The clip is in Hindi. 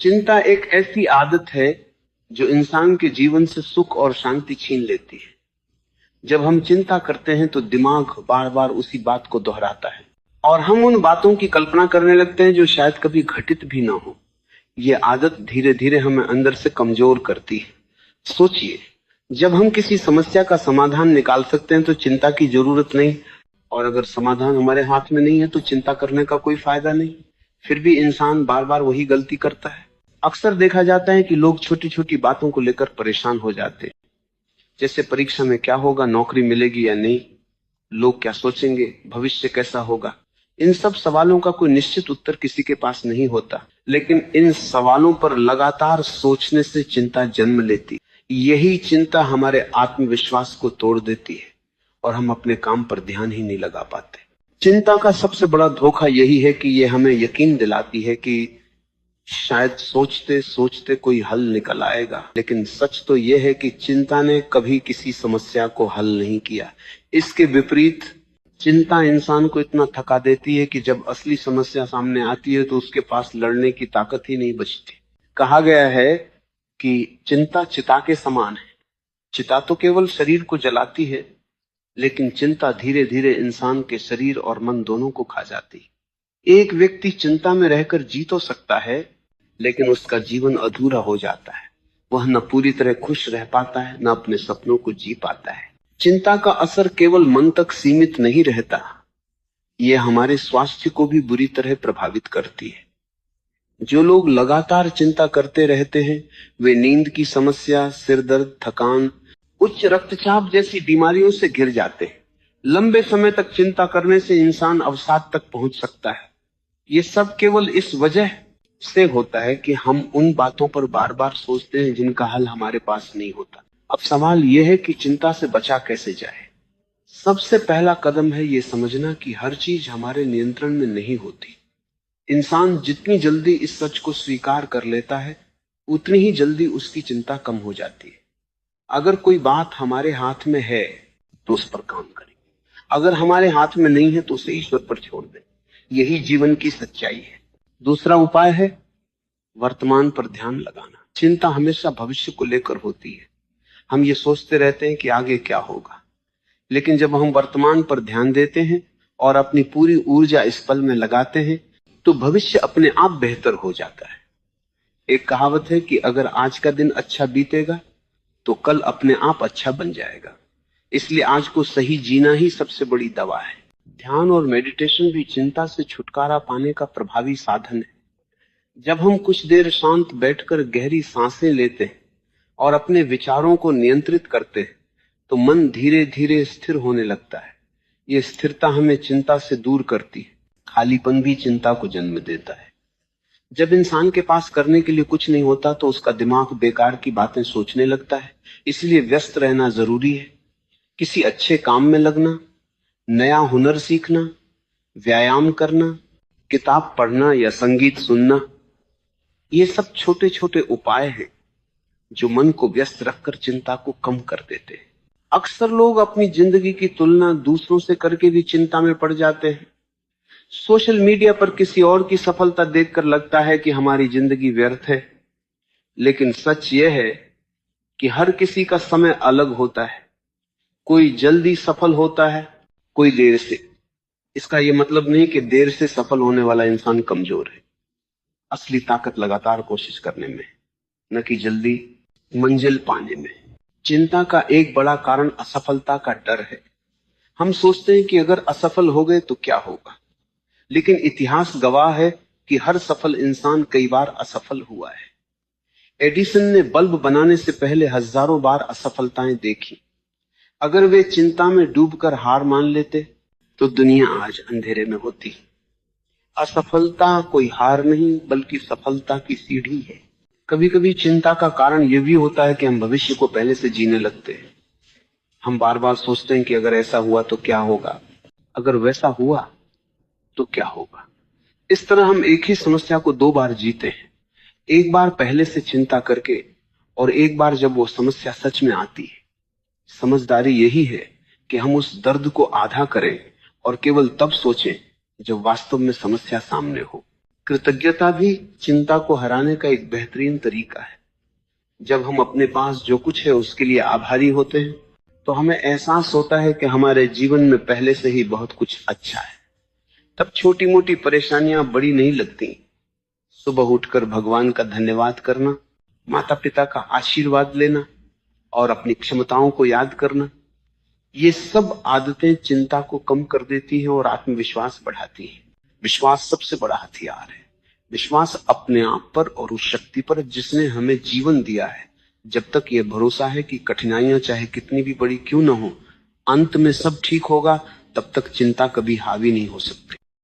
चिंता एक ऐसी आदत है जो इंसान के जीवन से सुख और शांति छीन लेती है। जब हम चिंता करते हैं तो दिमाग बार बार उसी बात को दोहराता है और हम उन बातों की कल्पना करने लगते हैं जो शायद कभी घटित भी ना हो। ये आदत धीरे धीरे हमें अंदर से कमजोर करती है। सोचिए, जब हम किसी समस्या का समाधान निकाल सकते हैं तो चिंता की जरूरत नहीं, और अगर समाधान हमारे हाथ में नहीं है तो चिंता करने का कोई फायदा नहीं। फिर भी इंसान बार बार वही गलती करता है। अक्सर देखा जाता है कि लोग छोटी छोटी बातों को लेकर परेशान हो जाते हैं, जैसे परीक्षा में क्या होगा, नौकरी मिलेगी या नहीं, लोग क्या सोचेंगे, भविष्य कैसा होगा। इन सब सवालों का कोई निश्चित उत्तर किसी के पास नहीं होता, लेकिन इन सवालों पर लगातार सोचने से चिंता जन्म लेती। यही चिंता हमारे आत्मविश्वास को तोड़ देती है और हम अपने काम पर ध्यान ही नहीं लगा पाते। चिंता का सबसे बड़ा धोखा यही है कि ये हमें यकीन दिलाती है कि शायद सोचते सोचते कोई हल निकल आएगा, लेकिन सच तो यह है कि चिंता ने कभी किसी समस्या को हल नहीं किया। इसके विपरीत चिंता इंसान को इतना थका देती है कि जब असली समस्या सामने आती है तो उसके पास लड़ने की ताकत ही नहीं बचती। कहा गया है कि चिंता चिता के समान है। चिता तो केवल शरीर को जलाती है, लेकिन चिंता धीरे धीरे इंसान के शरीर और मन दोनों को खा जाती है। एक व्यक्ति चिंता में रहकर जी तो सकता है, लेकिन उसका जीवन अधूरा हो जाता है। वह न पूरी तरह खुश रह पाता है, न अपने सपनों को जी पाता है। चिंता का असर केवल मन तक सीमित नहीं रहता, यह हमारे स्वास्थ्य को भी बुरी तरह प्रभावित करती है। जो लोग लगातार चिंता करते रहते हैं, वे नींद की समस्या, सिर दर्द, थकान, उच्च रक्तचाप जैसी बीमारियों से घिर जाते हैं। लंबे समय तक चिंता करने से इंसान अवसाद तक पहुंच सकता है। ये सब केवल इस वजह से होता है कि हम उन बातों पर बार बार सोचते हैं जिनका हल हमारे पास नहीं होता। अब सवाल यह है कि चिंता से बचा कैसे जाए। सबसे पहला कदम है ये समझना कि हर चीज हमारे नियंत्रण में नहीं होती। इंसान जितनी जल्दी इस सच को स्वीकार कर लेता है, उतनी ही जल्दी उसकी चिंता कम हो जाती है। अगर कोई बात हमारे हाथ में है तो उस पर काम करें, अगर हमारे हाथ में नहीं है तो उसे ईश्वर पर छोड़ दें। यही जीवन की सच्चाई है। दूसरा उपाय है वर्तमान पर ध्यान लगाना। चिंता हमेशा भविष्य को लेकर होती है। हम ये सोचते रहते हैं कि आगे क्या होगा, लेकिन जब हम वर्तमान पर ध्यान देते हैं और अपनी पूरी ऊर्जा इस पल में लगाते हैं तो भविष्य अपने आप बेहतर हो जाता है। एक कहावत है कि अगर आज का दिन अच्छा बीतेगा तो कल अपने आप अच्छा बन जाएगा। इसलिए आज को सही जीना ही सबसे बड़ी दवा है। ध्यान और मेडिटेशन भी चिंता से छुटकारा पाने का प्रभावी साधन है। जब हम कुछ देर शांत बैठकर गहरी सांसें लेते हैं और अपने विचारों को नियंत्रित करते हैं तो मन धीरे धीरे स्थिर होने लगता है। ये स्थिरता हमें चिंता से दूर करती है। खालीपन भी चिंता को जन्म देता है। जब इंसान के पास करने के लिए कुछ नहीं होता तो उसका दिमाग बेकार की बातें सोचने लगता है। इसलिए व्यस्त रहना जरूरी है। किसी अच्छे काम में लगना, नया हुनर सीखना, व्यायाम करना, किताब पढ़ना या संगीत सुनना, ये सब छोटे छोटे उपाय हैं जो मन को व्यस्त रखकर चिंता को कम कर देते हैं। अक्सर लोग अपनी जिंदगी की तुलना दूसरों से करके भी चिंता में पड़ जाते हैं। सोशल मीडिया पर किसी और की सफलता देखकर लगता है कि हमारी जिंदगी व्यर्थ है, लेकिन सच यह है कि हर किसी का समय अलग होता है। कोई जल्दी सफल होता है, कोई देर से। इसका यह मतलब नहीं कि देर से सफल होने वाला इंसान कमजोर है। असली ताकत लगातार कोशिश करने में, न कि जल्दी मंजिल पाने में। चिंता का एक बड़ा कारण असफलता का डर है। हम सोचते हैं कि अगर असफल हो गए तो क्या होगा, लेकिन इतिहास गवाह है कि हर सफल इंसान कई बार असफल हुआ है। एडिसन ने बल्ब बनाने से पहले हजारों बार असफलताएं देखी। अगर वे चिंता में डूबकर हार मान लेते तो दुनिया आज अंधेरे में होती। असफलता कोई हार नहीं, बल्कि सफलता की सीढ़ी है। कभी कभी चिंता का कारण यह भी होता है कि हम भविष्य को पहले से जीने लगते हैं। हम बार बार सोचते हैं कि अगर ऐसा हुआ तो क्या होगा, अगर वैसा हुआ तो क्या होगा। इस तरह हम एक ही समस्या को दो बार जीते हैं। एक बार पहले से चिंता करके और एक बार जब वो समस्या सच में आती है। समझदारी यही है कि हम उस दर्द को आधा करें और केवल तब सोचें जब वास्तव में समस्या सामने हो। कृतज्ञता भी चिंता को हराने का एक बेहतरीन तरीका है। जब हम अपने पास जो कुछ है उसके लिए आभारी होते हैं तो हमें एहसास होता है कि हमारे जीवन में पहले से ही बहुत कुछ अच्छा है। तब छोटी मोटी परेशानियां बड़ी नहीं लगती। सुबह उठकर भगवान का धन्यवाद करना, माता पिता का आशीर्वाद लेना और अपनी क्षमताओं को याद करना, ये सब आदतें चिंता को कम कर देती हैं और आत्मविश्वास बढ़ाती हैं। विश्वास सबसे बड़ा हथियार है। विश्वास अपने आप पर और उस शक्ति पर जिसने हमें जीवन दिया है। जब तक यह भरोसा है कि कठिनाइयां चाहे कितनी भी बड़ी क्यों न हो, अंत में सब ठीक होगा, तब तक चिंता कभी हावी नहीं हो सकती।